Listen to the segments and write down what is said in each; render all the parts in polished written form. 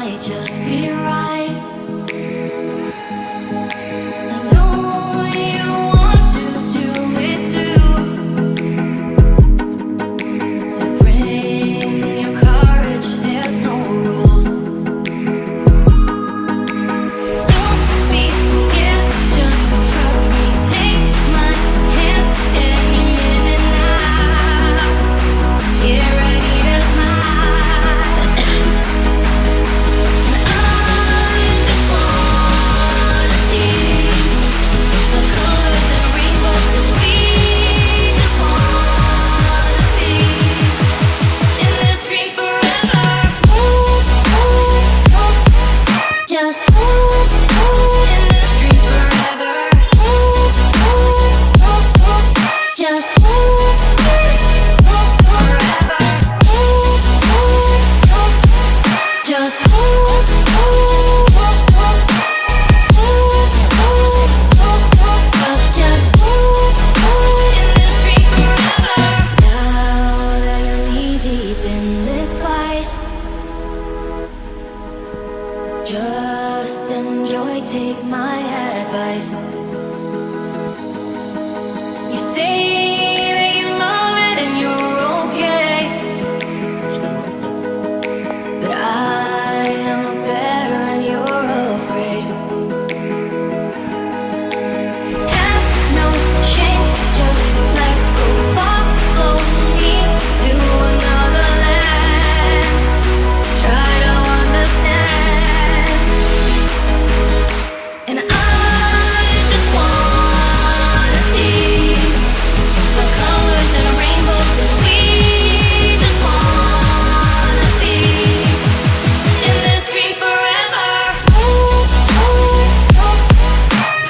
might just be right. I know you want to do it too, so bring your courage, there's no rules. Don't be scared, just trust me. Take my hand any minute now. Get ready to smile. And I just wanna see the colors and rainbows, 'cause we just wanna be in this dream forever. Just in this dream forever. Just forever. Just in this dream forever. Now that you're knee deep in this vice, just enjoy, take my advice. You say that you love it and you're okay, but I know better and you're afraid. Have no shame, just let go. Follow me to another land. Try to understand. And I just wanna see the colors and rainbows, 'cause we just wanna be in this dream forever.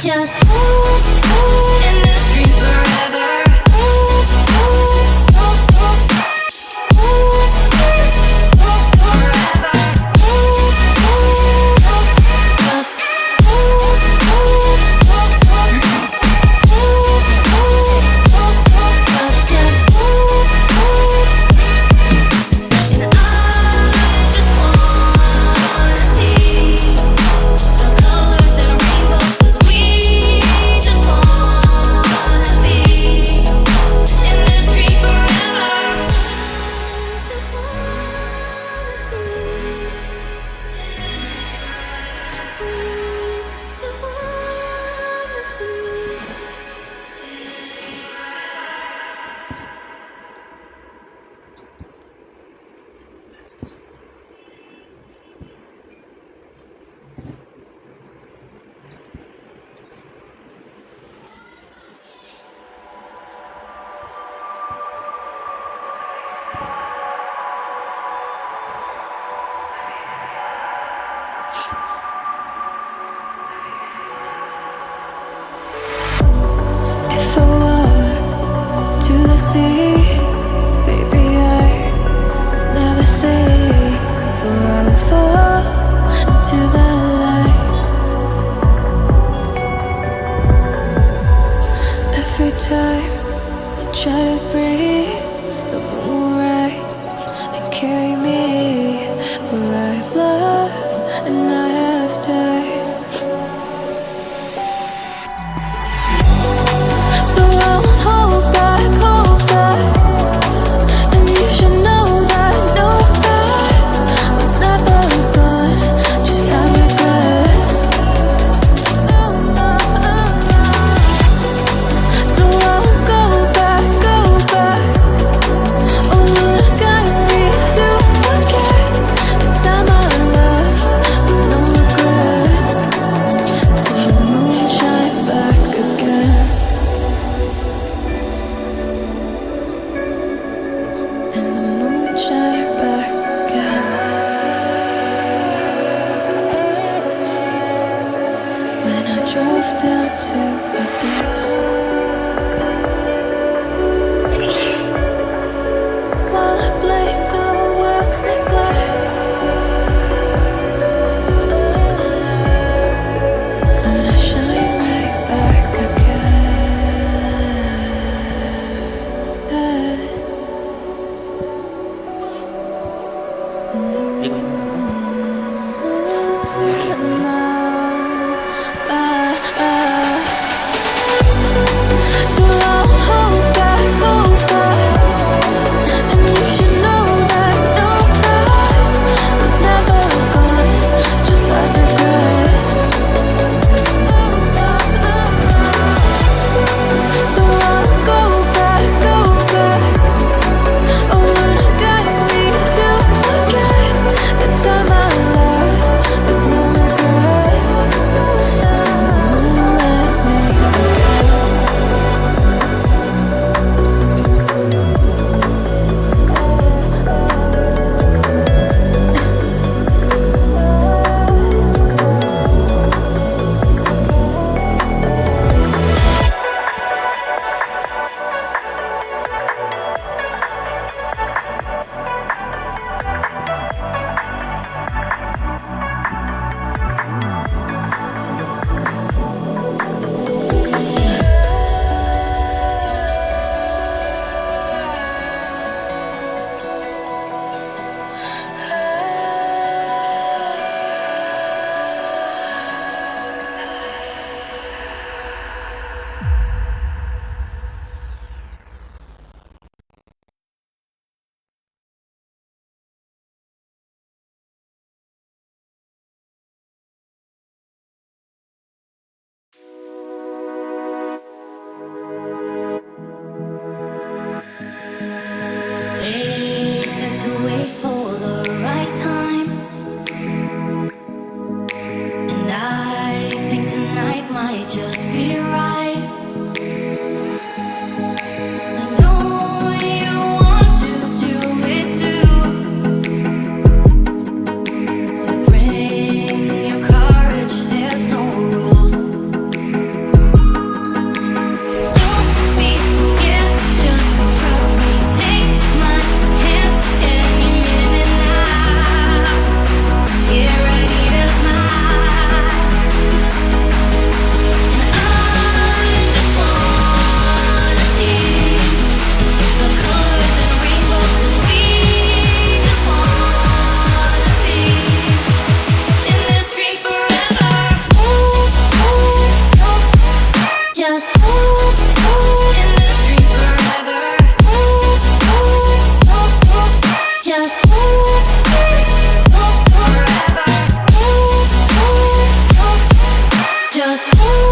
Just in this dream forever. Forever. Just and I just wanna see the colors and rainbows, 'cause we just wanna be in this dream forever. Just wanna see. Just wanna see. If I walk to the sea, baby, I never say, for I will fall into the light. Every time I try to breathe, the moon will rise and carry me, for I've loved and I have died. So I won't hold back, and you should know that what's never gone just have regrets. So I won't go back. Oh Lord, I got me to forget the time I lost with no regrets. And the moon shine back again. And the moon shine back again. When I drove down to my base, while I blame the world's neglect, then I shine right back again. stay